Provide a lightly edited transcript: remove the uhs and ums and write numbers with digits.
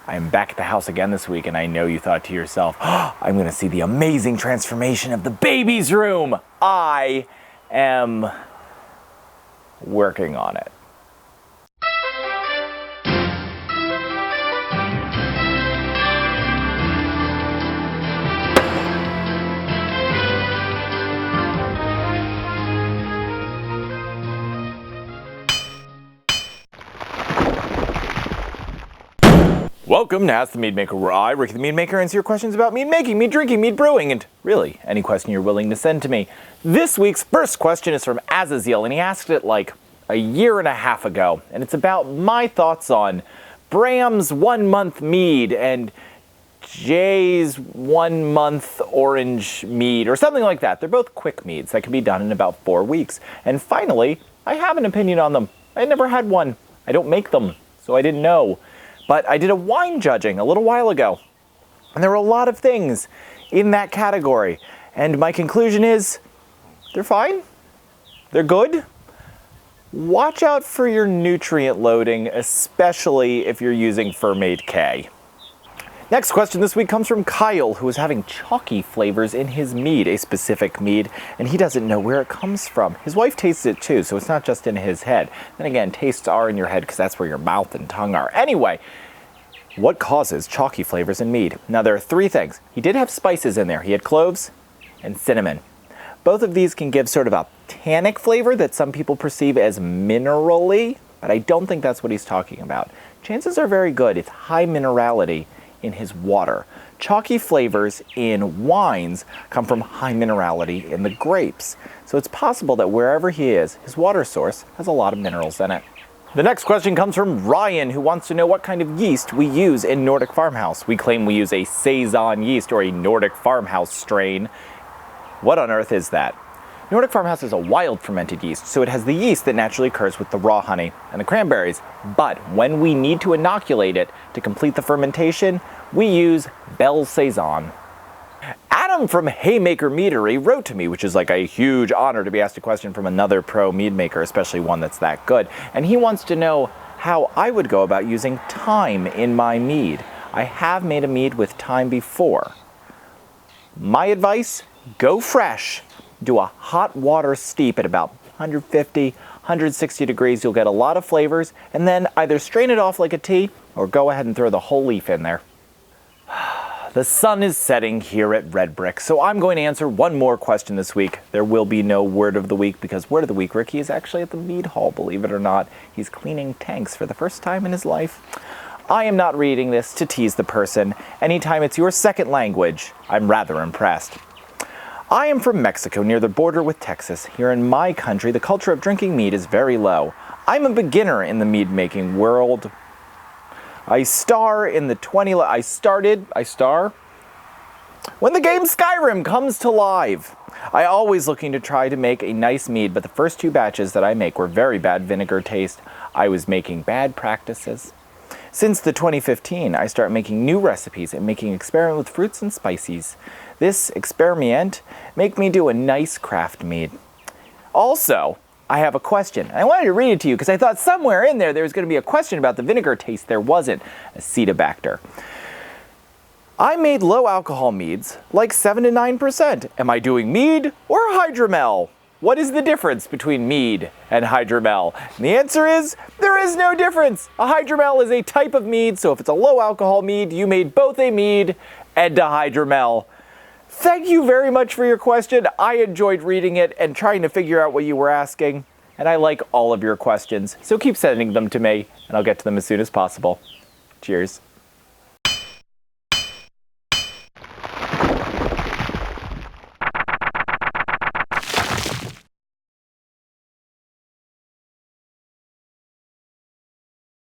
I am back at the house again this week, and I know you thought to yourself, oh, I'm going to see the amazing transformation of the baby's room. I am working on it. Welcome to Ask the Mead Maker, where I, Ricky the Mead Maker, answer your questions about mead making, mead drinking, mead brewing, and really any question you're willing to send to me. This week's first question is from Azazel, and he asked it like a year and a half ago, and it's about my thoughts on Bram's 1 month mead and Jay's 1 month orange mead, or something like that. They're both quick meads that can be done in about 4 weeks. And finally, I have an opinion on them. I never had one. I don't make them, so I didn't know. But I did a wine judging a little while ago, and there were a lot of things in that category. And my conclusion is, they're fine. They're good. Watch out for your nutrient loading, especially if you're using Fermate K. Next question this week comes from Kyle, who is having chalky flavors in his mead, a specific mead, and he doesn't know where it comes from. His wife tastes it too, so it's not just in his head. Then again, tastes are in your head because that's where your mouth and tongue are. Anyway, what causes chalky flavors in mead? Now, there are 3 things. He did have spices in there. He had cloves and cinnamon. Both of these can give sort of a tannic flavor that some people perceive as minerally, but I don't think that's what he's talking about. Chances are very good. It's high minerality in his water. Chalky flavors in wines come from high minerality in the grapes. So it's possible that wherever he is, his water source has a lot of minerals in it. The next question comes from Ryan, who wants to know what kind of yeast we use in Nordic Farmhouse. We claim we use a Saison yeast, or a Nordic Farmhouse strain. What on earth is that? Nordic Farmhouse is a wild fermented yeast, so it has the yeast that naturally occurs with the raw honey and the cranberries. But when we need to inoculate it to complete the fermentation, we use Belle Saison. Adam from Haymaker Meadery wrote to me, which is like a huge honor to be asked a question from another pro mead maker, especially one that's that good. And he wants to know how I would go about using thyme in my mead. I have made a mead with thyme before. My advice, go fresh. Do a hot water steep at about 150, 160 degrees. You'll get a lot of flavors, and then either strain it off like a tea or go ahead and throw the whole leaf in there. The sun is setting here at Red Brick, so I'm going to answer one more question this week. There will be no word of the week because word of the week, Ricky, is actually at the mead hall, believe it or not. He's cleaning tanks for the first time in his life. I am not reading this to tease the person. Anytime it's your second language, I'm rather impressed. I am from Mexico, near the border with Texas. Here in my country, the culture of drinking mead is very low. I'm a beginner in the mead making world. I star when the game Skyrim comes to live. I always looking to try to make a nice mead, but the first 2 batches that I make were very bad vinegar taste. I was making bad practices. Since the 2015, I start making new recipes and making experiment with fruits and spices. This experiment make me do a nice craft mead. Also, I have a question. I wanted to read it to you because I thought somewhere in there was going to be a question about the vinegar taste. There wasn't. Acetobacter. I made low alcohol meads, like 7 to 9%. Am I doing mead or hydromel? What is the difference between mead and hydromel? And the answer is, there is no difference. A hydromel is a type of mead, so if it's a low alcohol mead, you made both a mead and a hydromel. Thank you very much for your question. I enjoyed reading it and trying to figure out what you were asking. And I like all of your questions, so keep sending them to me, and I'll get to them as soon as possible. Cheers.